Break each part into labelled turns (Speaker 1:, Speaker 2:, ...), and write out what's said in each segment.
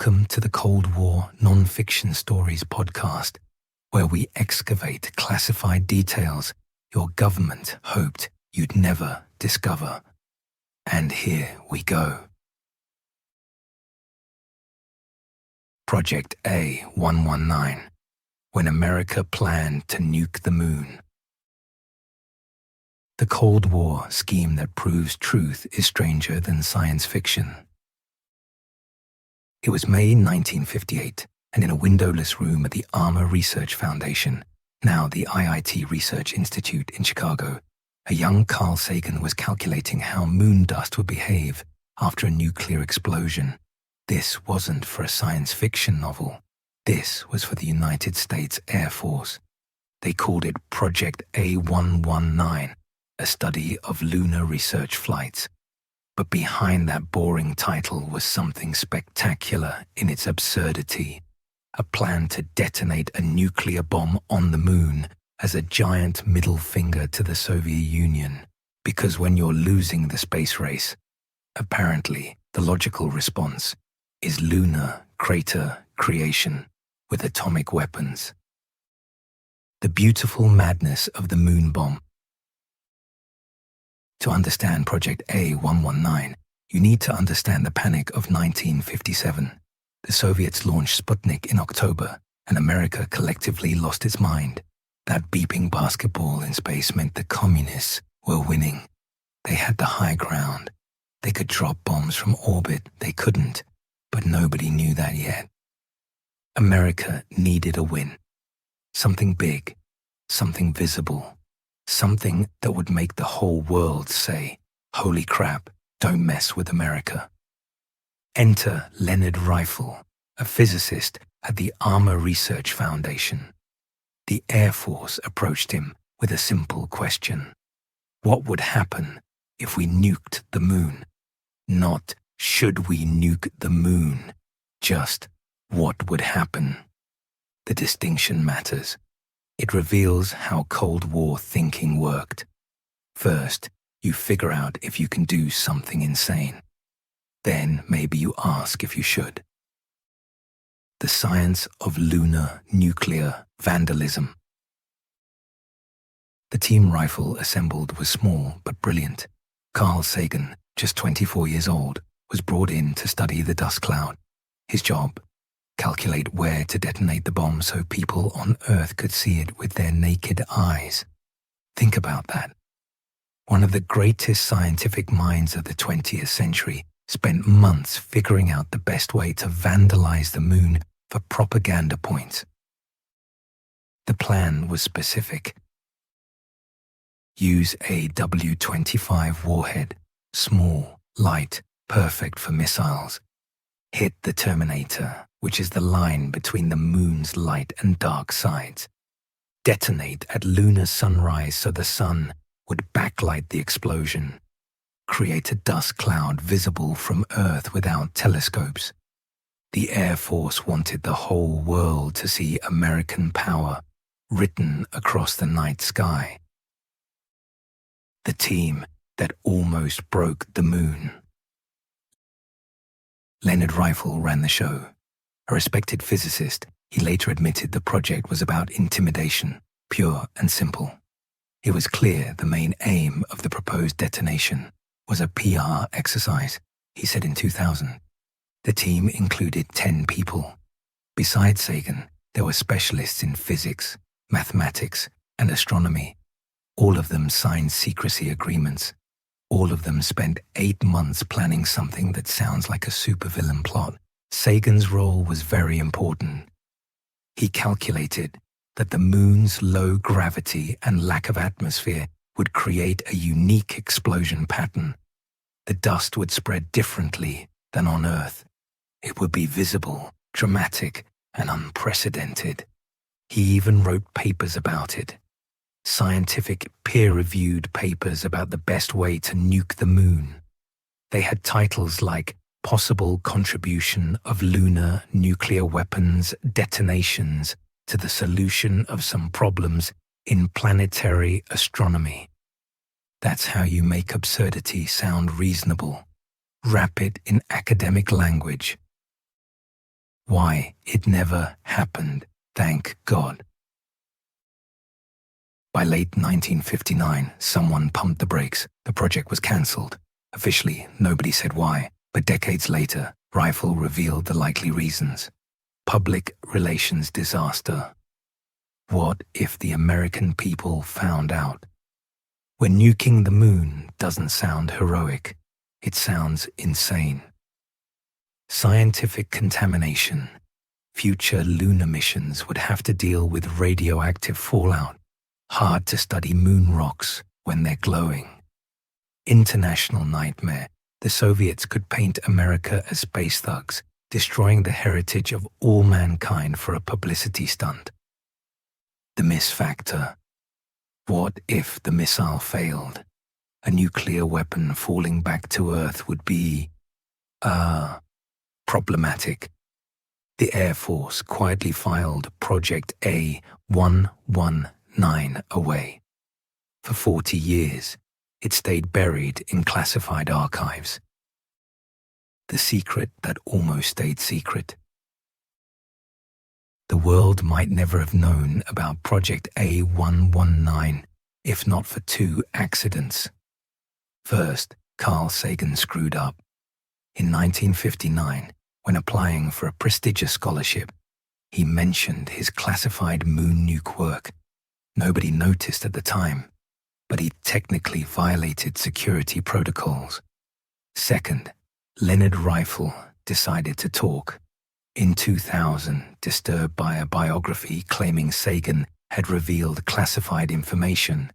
Speaker 1: Welcome to the Cold War Non-Fiction Stories podcast, where we excavate classified details your government hoped you'd never discover. And here we go. Project A119, when America planned to nuke the moon. The Cold War scheme that proves truth is stranger than science fiction. It was May 1958, and in a windowless room at the Armor Research Foundation, now the IIT Research Institute in Chicago, a young Carl Sagan was calculating how moon dust would behave after a nuclear explosion. This wasn't for a science fiction novel. This was for the United States Air Force. They called it Project A119, a study of lunar research flights. But behind that boring title was something spectacular in its absurdity. A plan to detonate a nuclear bomb on the moon as a giant middle finger to the Soviet Union. Because when you're losing the space race, apparently the logical response is lunar crater creation with atomic weapons. The beautiful madness of the moon bomb. To understand Project A119, you need to understand the panic of 1957. The Soviets launched Sputnik in October, and America collectively lost its mind. That beeping basketball in space meant the communists were winning. They had the high ground. They could drop bombs from orbit. They couldn't, but nobody knew that yet. America needed a win. Something big, something visible. Something that would make the whole world say, "Holy crap, don't mess with America." Enter Leonard Rifle, a physicist at the Armor Research Foundation. The Air Force approached him with a simple question. What would happen if we nuked the moon? Not, should we nuke the moon? Just, what would happen? The distinction matters. It reveals how Cold War thinking worked. First, you figure out if you can do something insane. Then maybe you ask if you should. The science of lunar nuclear vandalism. The team Rifle assembled was small but brilliant. Carl Sagan, just 24 years old, was brought in to study the dust cloud. His job: calculate where to detonate the bomb so people on Earth could see it with their naked eyes. Think about that. One of the greatest scientific minds of the 20th century spent months figuring out the best way to vandalize the moon for propaganda points. The plan was specific. Use a W-25 warhead, small, light, perfect for missiles. Hit the terminator, which is the line between the moon's light and dark sides. Detonate at lunar sunrise so the sun would backlight the explosion. Create a dust cloud visible from Earth without telescopes. The Air Force wanted the whole world to see American power written across the night sky. The team that almost broke the moon. Leonard Rifle ran the show. A respected physicist, he later admitted the project was about intimidation, pure and simple. It was clear the main aim of the proposed detonation was a PR exercise, he said in 2000. The team included 10 people. Besides Sagan, there were specialists in physics, mathematics, and astronomy. All of them signed secrecy agreements. All of them spent 8 months planning something that sounds like a supervillain plot. Sagan's role was very important. He calculated that the moon's low gravity and lack of atmosphere would create a unique explosion pattern. The dust would spread differently than on Earth. It would be visible, dramatic, and unprecedented. He even wrote papers about it. Scientific, peer-reviewed papers about the best way to nuke the moon. They had titles like Possible Contribution of Lunar Nuclear Weapons Detonations to the Solution of Some Problems in Planetary Astronomy. That's how you make absurdity sound reasonable. Wrap it in academic language. Why it never happened, thank God. By late 1959, someone pumped the brakes. The project was cancelled. Officially, nobody said why, but decades later, Rifle revealed the likely reasons. Public relations disaster. What if the American people found out? When nuking the moon doesn't sound heroic, it sounds insane. Scientific contamination. Future lunar missions would have to deal with radioactive fallout. Hard to study moon rocks when they're glowing. International nightmare. The Soviets could paint America as space thugs, destroying the heritage of all mankind for a publicity stunt. The miss factor. What if the missile failed? A nuclear weapon falling back to Earth would be, problematic. The Air Force quietly filed Project A119 away. For 40 years, it stayed buried in classified archives. The secret that almost stayed secret. The world might never have known about Project A119 if not for two accidents. First, Carl Sagan screwed up. In 1959, when applying for a prestigious scholarship, he mentioned his classified moon nuke work. Nobody noticed at the time, but he technically violated security protocols. Second, Leonard Rifle decided to talk. In 2000, disturbed by a biography claiming Sagan had revealed classified information,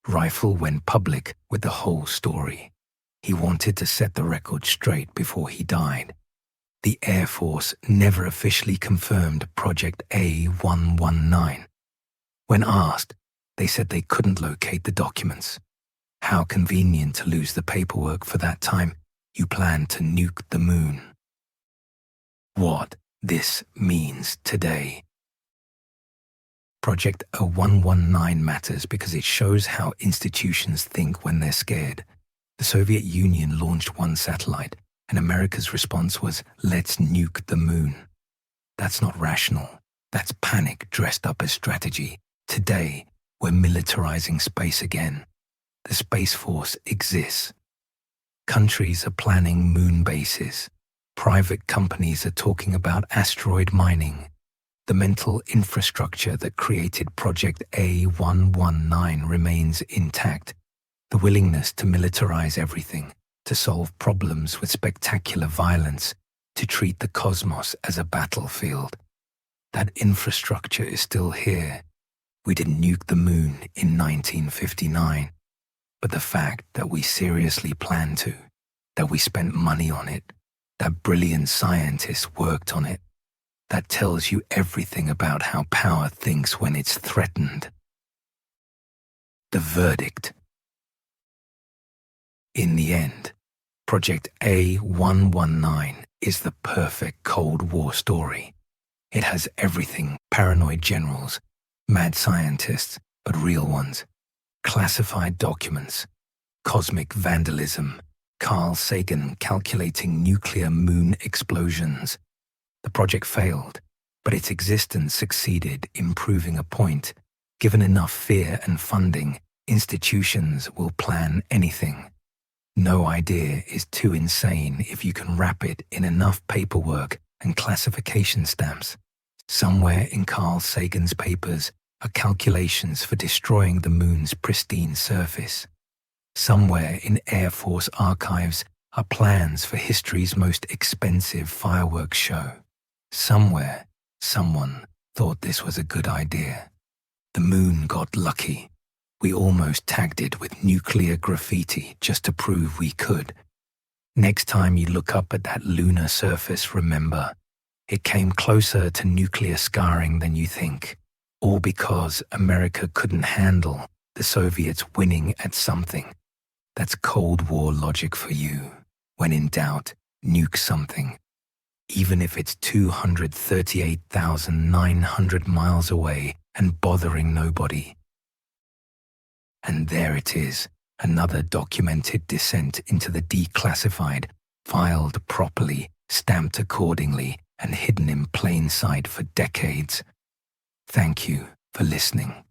Speaker 1: Rifle went public with the whole story. He wanted to set the record straight before he died. The Air Force never officially confirmed Project A119. When asked, they said they couldn't locate the documents. How convenient to lose the paperwork for that time you planned to nuke the moon. What this means today. Project A119 matters because it shows how institutions think when they're scared. The Soviet Union launched one satellite, and America's response was, let's nuke the moon. That's not rational. That's panic dressed up as strategy. Today, we're militarizing space again. The Space Force exists. Countries are planning moon bases. Private companies are talking about asteroid mining. The mental infrastructure that created Project A119 remains intact. The willingness to militarize everything, to solve problems with spectacular violence, to treat the cosmos as a battlefield. That infrastructure is still here. We didn't nuke the moon in 1959, but the fact that we seriously planned to, that we spent money on it, that brilliant scientists worked on it, that tells you everything about how power thinks when it's threatened. The verdict. In the end, Project A119 is the perfect Cold War story. It has everything: paranoid generals, mad scientists, but real ones, classified documents, cosmic vandalism, Carl Sagan calculating nuclear moon explosions. The project failed, but its existence succeeded in proving a point. Given enough fear and funding, institutions will plan anything. No idea is too insane if you can wrap it in enough paperwork and classification stamps. Somewhere in Carl Sagan's papers are calculations for destroying the moon's pristine surface. Somewhere in Air Force archives are plans for history's most expensive fireworks show. Somewhere, someone thought this was a good idea. The moon got lucky. We almost tagged it with nuclear graffiti just to prove we could. Next time you look up at that lunar surface, remember, it came closer to nuclear scarring than you think. All because America couldn't handle the Soviets winning at something. That's Cold War logic for you. When in doubt, nuke something. Even if it's 238,900 miles away and bothering nobody. And there it is, another documented descent into the declassified, filed properly, stamped accordingly, and hidden in plain sight for decades. Thank you for listening.